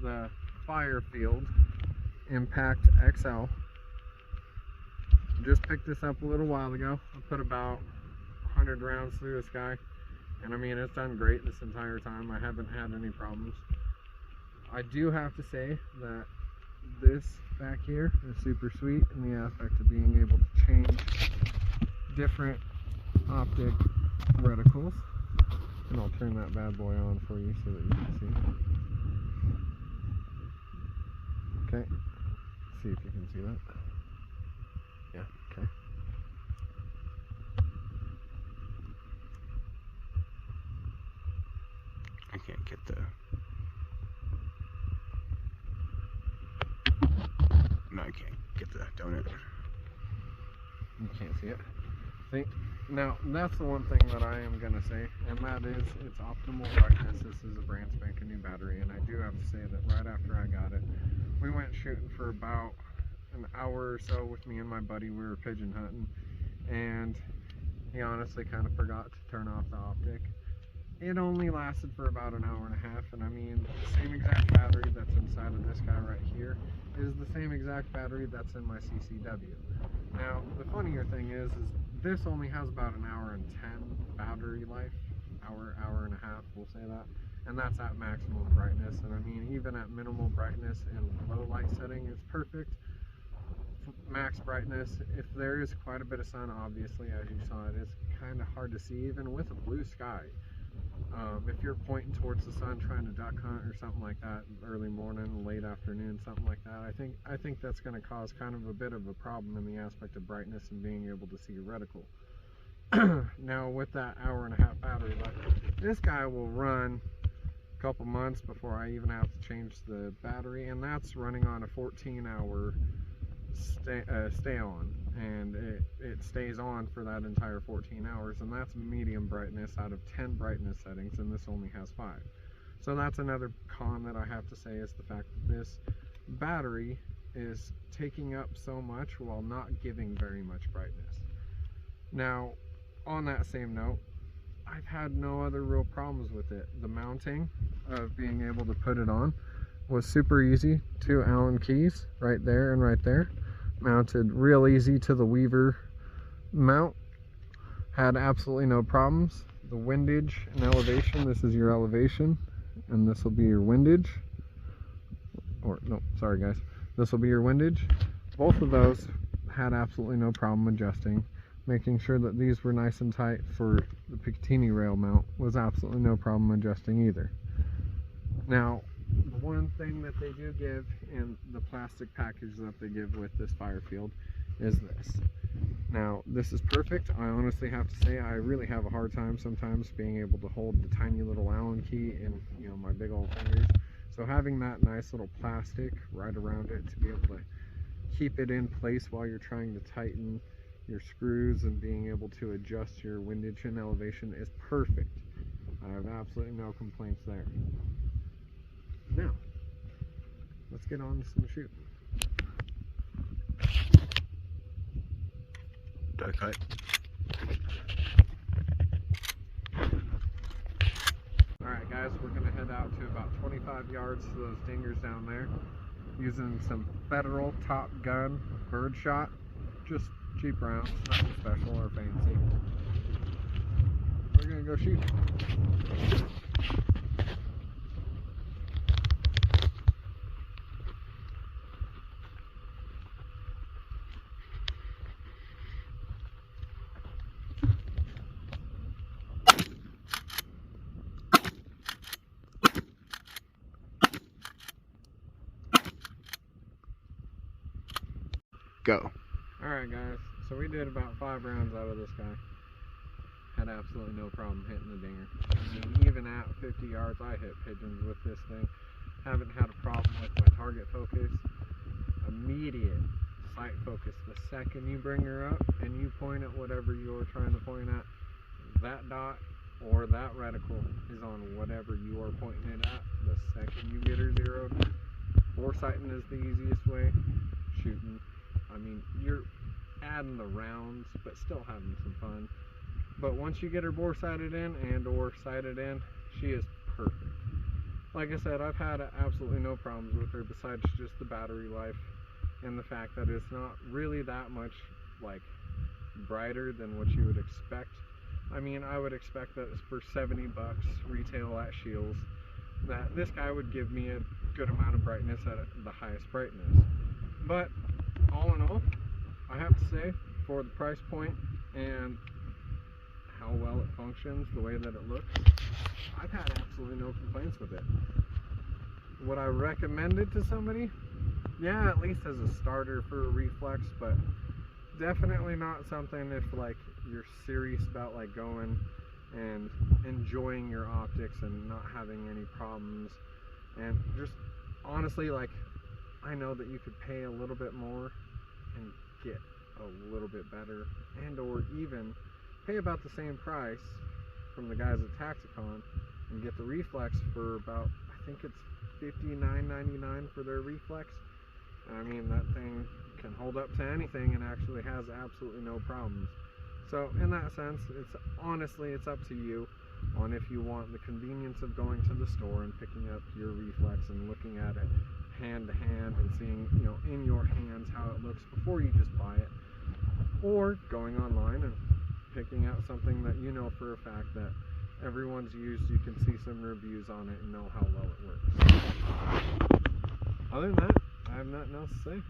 the Firefield Impact XL. Just picked this up a little while ago. I put about 100 rounds through this guy, and I mean, it's done great this entire time. I haven't had any problems. I do have to say that this back here is super sweet in the aspect of being able to change different optic reticles. And I'll turn that bad boy on for you so that you can see. Okay, see if you can see that. Yeah, okay. I can't get the... No, I can't get the donut. You can't see it. See? Now, that's the one thing that I am going to say, and that is its optimal brightness. This is a brand spanking new battery, and I do have to say that right after I got it, we went shooting for about an hour or so with me and my buddy. We were pigeon hunting, and he honestly kind of forgot to turn off the optic. It only lasted for about an hour and a half, and I mean, the same exact battery that's inside of this guy right here is the same exact battery that's in my CCW. Now, the funnier thing is this only has about an hour and 10 battery life, hour and a half, we'll say that, and that's at maximum brightness. And I mean, even at minimal brightness and low light setting, it's perfect. Max brightness, if there is quite a bit of sun, obviously, as you saw, it is kind of hard to see, even with a blue sky. If you're pointing towards the sun trying to duck hunt or something like that, early morning, late afternoon, something like that, I think that's going to cause kind of a bit of a problem in the aspect of brightness and being able to see your reticle. Now, with that hour and a half battery life, this guy will run a couple months before I even have to change the battery, and that's running on a 14-hour stay on, and it stays on for that entire 14 hours, and that's medium brightness out of 10 brightness settings, and this only has 5. So that's another con that I have to say, is the fact that this battery is taking up so much while not giving very much brightness. Now, on that same note, I've had no other real problems with it. The mounting of being able to put it on was super easy. 2 Allen keys right there and right there. Mounted real easy to the Weaver mount. Had absolutely no problems. The windage and elevation, this is your elevation, and this will be your windage. Or, no, sorry guys. This will be your windage. Both of those had absolutely no problem adjusting. Making sure that these were nice and tight for the Picatinny rail mount was absolutely no problem adjusting either. Now, the one thing that they do give in the plastic package that they give with this Firefield is this. Now, this is perfect. I honestly have to say I really have a hard time sometimes being able to hold the tiny little Allen key in, you know, my big old fingers. So having that nice little plastic right around it to be able to keep it in place while you're trying to tighten your screws and being able to adjust your windage and elevation is perfect. I have absolutely no complaints there. Now, let's get on to some shooting. Duck hunt. Alright guys, we're going to head out to about 25 yards to those dingers down there using some Federal Top Gun birdshot. Just cheap rounds, nothing special or fancy. We're going to go shoot. Go. Alright guys, so we did about 5 rounds out of this guy. Had absolutely no problem hitting the dinger. I mean, even at 50 yards, I hit pigeons with this thing. Haven't had a problem with my target focus. Immediate sight focus. The second you bring her up and you point at whatever you're trying to point at, that dot or that reticle is on whatever you are pointing it at. The second you get her zeroed, foresighting is the easiest way. Shooting, I mean, you're adding the rounds, but still having some fun. But once you get her bore sighted in and or sighted in, she is perfect. like I said, I've had absolutely no problems with her besides just the battery life and the fact that it's not really that much like brighter than what you would expect. I mean, I would expect that for 70 bucks retail at Shields that this guy would give me a good amount of brightness at the highest brightness. But all in all, I have to say, for the price point and how well it functions, the way that it looks, I've had absolutely no complaints with it. Would I recommend it to somebody? Yeah, at least as a starter for a reflex, but definitely not something if like you're serious about like going and enjoying your optics and not having any problems. And just honestly, like, I know that you could pay a little bit more and get a little bit better, and or even pay about the same price from the guys at Taxicon and get the reflex for about, I think it's $59.99 for their reflex. I mean, that thing can hold up to anything and actually has absolutely no problems. So in that sense, it's honestly, it's up to you on if you want the convenience of going to the store and picking up your reflex and looking at it hand to hand and seeing, you know, in your hands how it looks before you just buy it, or going online and picking out something that you know for a fact that everyone's used. You can see some reviews on it and know how well it works. Other than that, I have nothing else to say.